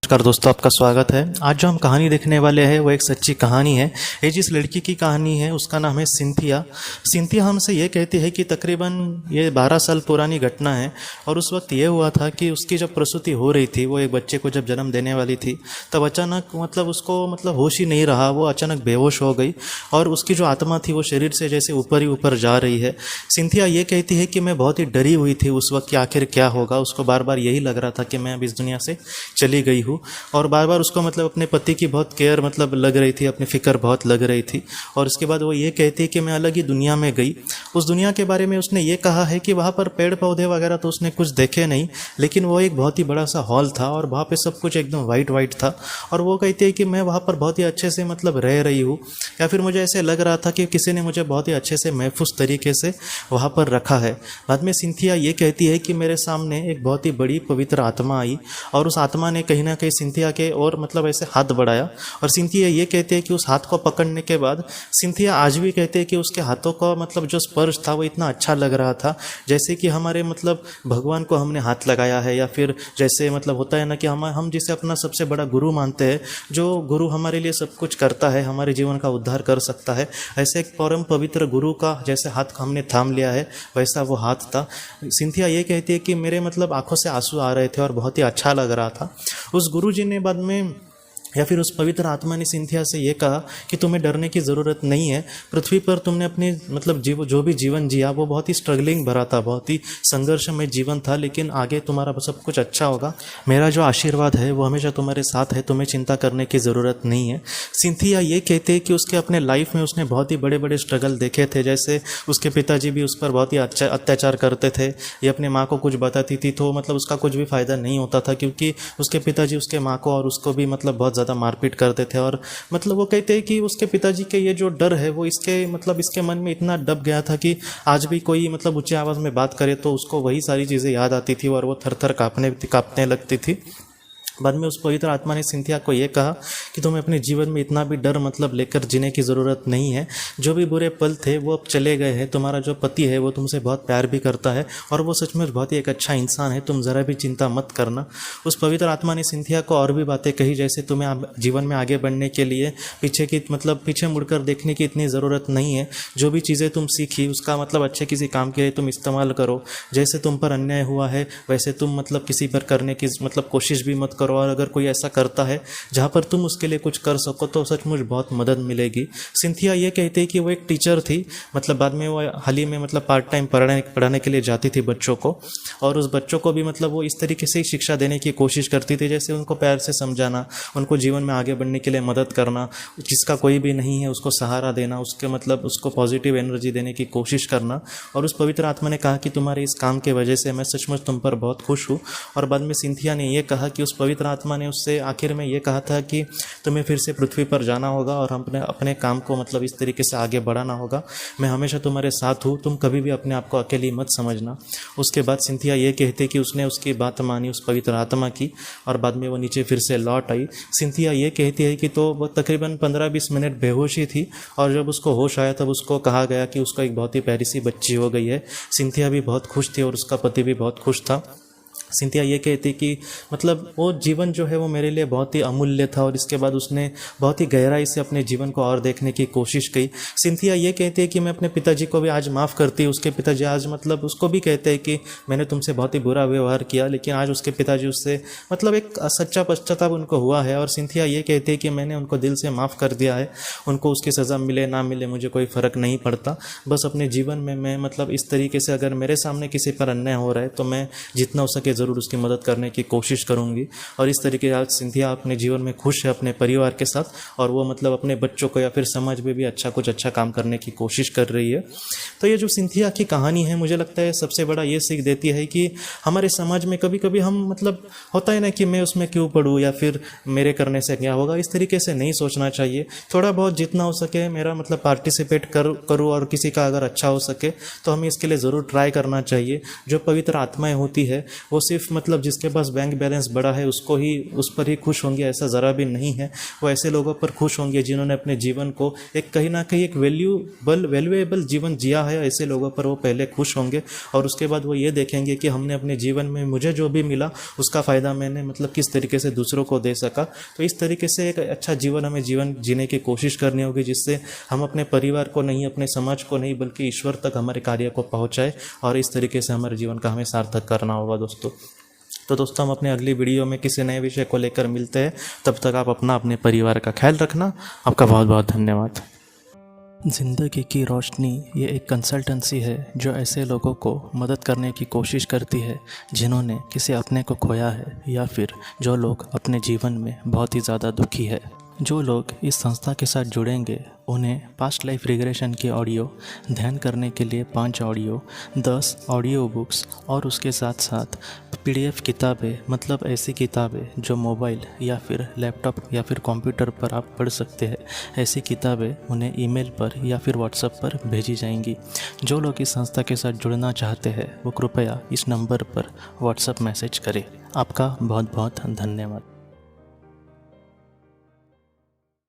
नमस्कार दोस्तों, आपका स्वागत है। आज जो हम कहानी देखने वाले हैं वो एक सच्ची कहानी है। ये जिस लड़की की कहानी है उसका नाम है सिंथिया। सिंथिया हमसे ये कहती है कि तकरीबन ये 12 साल पुरानी घटना है और उस वक्त ये हुआ था कि उसकी जब प्रसूति हो रही थी, वो एक बच्चे को जब जन्म देने वाली थी, तब अचानक उसको होश ही नहीं रहा। वो अचानक बेहोश हो गई और उसकी जो आत्मा थी वो शरीर से जैसे ऊपर ही ऊपर जा रही है। सिंथिया ये कहती है कि मैं बहुत ही डरी हुई थी उस वक्त कि आखिर क्या होगा। उसको बार बार यही लग रहा था कि मैं अब इस दुनिया से चली गई हूँ और बार बार उसको अपने पति की बहुत केयर लग रही थी, अपनी फिक्र बहुत लग रही थी। और उसके बाद वो ये कहती है कि मैं अलग ही दुनिया में गई। उस दुनिया के बारे में उसने ये कहा है कि वहाँ पर पेड़ पौधे वगैरह तो उसने कुछ देखे नहीं, लेकिन वो एक बहुत ही बड़ा सा हॉल था और वहाँ पे सब कुछ एकदम वाइट वाइट था। और वो कहती है कि मैं वहाँ पर बहुत ही अच्छे से रह रही हूँ, या फिर मुझे ऐसे लग रहा था कि किसी ने मुझे बहुत ही अच्छे से महफूज तरीके से वहाँ पर रखा है। बाद में सिंथिया ये कहती है कि मेरे सामने एक बहुत ही बड़ी पवित्र आत्मा आई और उस आत्मा ने कहीं ना कहीं सिंथिया के और ऐसे हाथ बढ़ाया। और सिंथिया ये कहते हैं कि उस हाथ को पकड़ने के बाद सिंथिया आज भी कहते हैं कि उसके हाथों का जो स्पर्श था वो इतना अच्छा लग रहा था, जैसे कि हमारे भगवान को हमने हाथ लगाया है, या फिर जैसे होता है ना कि हम जिसे अपना सबसे बड़ा गुरु मानते हैं, जो गुरु हमारे लिए सब कुछ करता है, हमारे जीवन का उद्धार कर सकता है, ऐसे एक परम पवित्र गुरु का जैसे हाथ हमने थाम लिया है, वैसा वो हाथ था। सिंथिया ये कहती है कि मेरे आंखों से आंसू आ रहे थे और बहुत ही अच्छा लग रहा था। उस गुरुजी ने बाद में या फिर उस पवित्र आत्मा ने सिंथिया से ये कहा कि तुम्हें डरने की ज़रूरत नहीं है। पृथ्वी पर तुमने अपनी जो भी जीवन जिया वो बहुत ही स्ट्रगलिंग भरा था, बहुत ही संघर्षमय जीवन था, लेकिन आगे तुम्हारा सब कुछ अच्छा होगा। मेरा जो आशीर्वाद है वो हमेशा तुम्हारे साथ है, तुम्हें चिंता करने की ज़रूरत नहीं है। सिंथिया ये कहते हैं कि उसके अपने लाइफ में उसने बहुत ही बड़े बड़े स्ट्रगल देखे थे, जैसे उसके पिताजी भी उस पर बहुत ही अत्याचार करते थे। ये अपने माँ को कुछ बताती थी तो उसका कुछ भी फ़ायदा नहीं होता था, क्योंकि उसके पिताजी उसके माँ को और उसको भी बहुत ज़्यादा मारपीट करते थे। और वो कहते हैं कि उसके पिताजी के ये जो डर है वो इसके मन में इतना दब गया था कि आज भी कोई ऊंची आवाज़ में बात करे तो उसको वही सारी चीज़ें याद आती थी और वो थर थर काँपने लगती थी। बाद में उस पवित्र आत्मा ने सिंथिया को ये कहा कि तुम्हें अपने जीवन में इतना भी डर लेकर जीने की ज़रूरत नहीं है। जो भी बुरे पल थे वो अब चले गए हैं। तुम्हारा जो पति है वो तुमसे बहुत प्यार भी करता है और वो सचमुच बहुत ही एक अच्छा इंसान है, तुम ज़रा भी चिंता मत करना। उस पवित्र आत्मा ने सिंथिया को और भी बातें कही, जैसे तुम्हें जीवन में आगे बढ़ने के लिए पीछे मुड़कर देखने की इतनी ज़रूरत नहीं है। जो भी चीज़ें तुम सीखी उसका अच्छे किसी काम के लिए तुम इस्तेमाल करो। जैसे तुम पर अन्याय हुआ है वैसे तुम किसी पर करने की कोशिश भी मत करो, और अगर कोई ऐसा करता है जहाँ पर तुम उसके लिए कुछ कर सको तो सचमुच बहुत मदद मिलेगी। सिंथिया ये कहते हैं कि वो एक टीचर थी, बाद में वो हाल ही में पार्ट टाइम पढ़ाने के लिए जाती थी बच्चों को, और उस बच्चों को भी वो इस तरीके से शिक्षा देने की कोशिश करती थी, जैसे उनको प्यार से समझाना, उनको जीवन में आगे बढ़ने के लिए मदद करना, जिसका कोई भी नहीं है उसको सहारा देना, उसके उसको पॉजिटिव एनर्जी देने की कोशिश करना। और उस पवित्र आत्मा ने कहा कि तुम्हारे इस काम के वजह से मैं सचमुच तुम पर बहुत खुश हूँ। और बाद में सिंथिया ने यह कहा कि उस पवित्र आत्मा ने उससे आखिर में ये कहा था कि तुम्हें फिर से पृथ्वी पर जाना होगा और अपने काम को इस तरीके से आगे बढ़ाना होगा। मैं हमेशा तुम्हारे साथ हूँ, तुम कभी भी अपने आप को अकेली मत समझना। उसके बाद सिंथिया ये कहते कि उसने उसकी बात मानी उस पवित्र आत्मा की, और बाद में वो नीचे फिर से लौट आई। सिंथिया ये कहती है कि तो वो तकरीबन 15-20 मिनट बेहोशी थी, और जब उसको होश आया तब उसको कहा गया कि उसको एक बहुत ही प्यारी सी बच्ची हो गई है। सिंथिया भी बहुत खुश थी और उसका पति भी बहुत खुश था। सिंथिया ये कहती कि वो जीवन जो है वो मेरे लिए बहुत ही अमूल्य था, और इसके बाद उसने बहुत ही गहराई से अपने जीवन को और देखने की कोशिश की। सिंथिया ये कहती है कि मैं अपने पिताजी को भी आज माफ़ करती हूँ। उसके पिताजी आज उसको भी कहते हैं कि मैंने तुमसे बहुत ही बुरा व्यवहार किया, लेकिन आज उसके पिताजी उससे एक सच्चा पश्चाताप उनको हुआ है। और सिंथिया ये कहती है कि मैंने उनको दिल से माफ़ कर दिया है, उनको उसकी सज़ा मिले ना मिले मुझे कोई फ़र्क नहीं पड़ता। बस अपने जीवन में मैं इस तरीके से अगर मेरे सामने किसी पर अन्याय हो रहा है तो मैं जितना हो सके ज़रूर उसकी मदद करने की कोशिश करूंगी। और इस तरीके से आज सिंथिया अपने जीवन में खुश है अपने परिवार के साथ, और वो अपने बच्चों को या फिर समाज में भी कुछ अच्छा काम करने की कोशिश कर रही है। तो ये जो सिंथिया की कहानी है मुझे लगता है सबसे बड़ा ये सीख देती है कि हमारे समाज में कभी कभी हम होता है ना कि मैं उसमें क्यों पढ़ूँ या फिर मेरे करने से क्या होगा, इस तरीके से नहीं सोचना चाहिए। थोड़ा बहुत जितना हो सके मेरा पार्टिसिपेट करूँ, और किसी का अगर अच्छा हो सके तो हमें इसके लिए ज़रूर ट्राई करना चाहिए। जो पवित्र आत्माएं होती है वो वो सिर्फ मतलब जिसके पास बैंक बैलेंस बड़ा है उसको ही उस पर ही खुश होंगे, ऐसा ज़रा भी नहीं है। वो ऐसे लोगों पर खुश होंगे जिन्होंने अपने जीवन को एक कहीं ना कहीं एक वैल्यूएबल जीवन जिया है। ऐसे लोगों पर वो पहले खुश होंगे और उसके बाद वो ये देखेंगे कि हमने अपने जीवन में मुझे जो भी मिला उसका फ़ायदा मैंने मतलब किस तरीके से दूसरों को दे सका। तो इस तरीके से एक अच्छा जीवन हमें जीवन जीने की कोशिश करनी होगी, जिससे हम अपने परिवार को नहीं, अपने समाज को नहीं, बल्कि ईश्वर तक हमारे कार्य को पहुँचाए और इस तरीके से हमारे जीवन का हमें सार्थक करना होगा दोस्तों। तो दोस्तों हम अपने अगली वीडियो में किसी नए विषय को लेकर मिलते हैं। तब तक आप अपना अपने परिवार का ख्याल रखना। आपका बहुत बहुत धन्यवाद। ज़िंदगी की रोशनी ये एक कंसल्टेंसी है जो ऐसे लोगों को मदद करने की कोशिश करती है जिन्होंने किसी अपने को खोया है या फिर जो लोग अपने जीवन में बहुत ही ज़्यादा दुखी है। जो लोग इस संस्था के साथ जुड़ेंगे उन्हें पास्ट लाइफ रिग्रेशन की ऑडियो, ध्यान करने के लिए 5 ऑडियो, 10 ऑडियो बुक्स और उसके साथ साथ PDF किताबें, मतलब ऐसी किताबें जो मोबाइल या फिर लैपटॉप या फिर कंप्यूटर पर आप पढ़ सकते हैं, ऐसी किताबें उन्हें ईमेल पर या फिर व्हाट्सएप पर भेजी जाएंगी। जो लोग इस संस्था के साथ जुड़ना चाहते हैं वो कृपया इस नंबर पर व्हाट्सएप मैसेज करें। आपका बहुत बहुत धन्यवाद।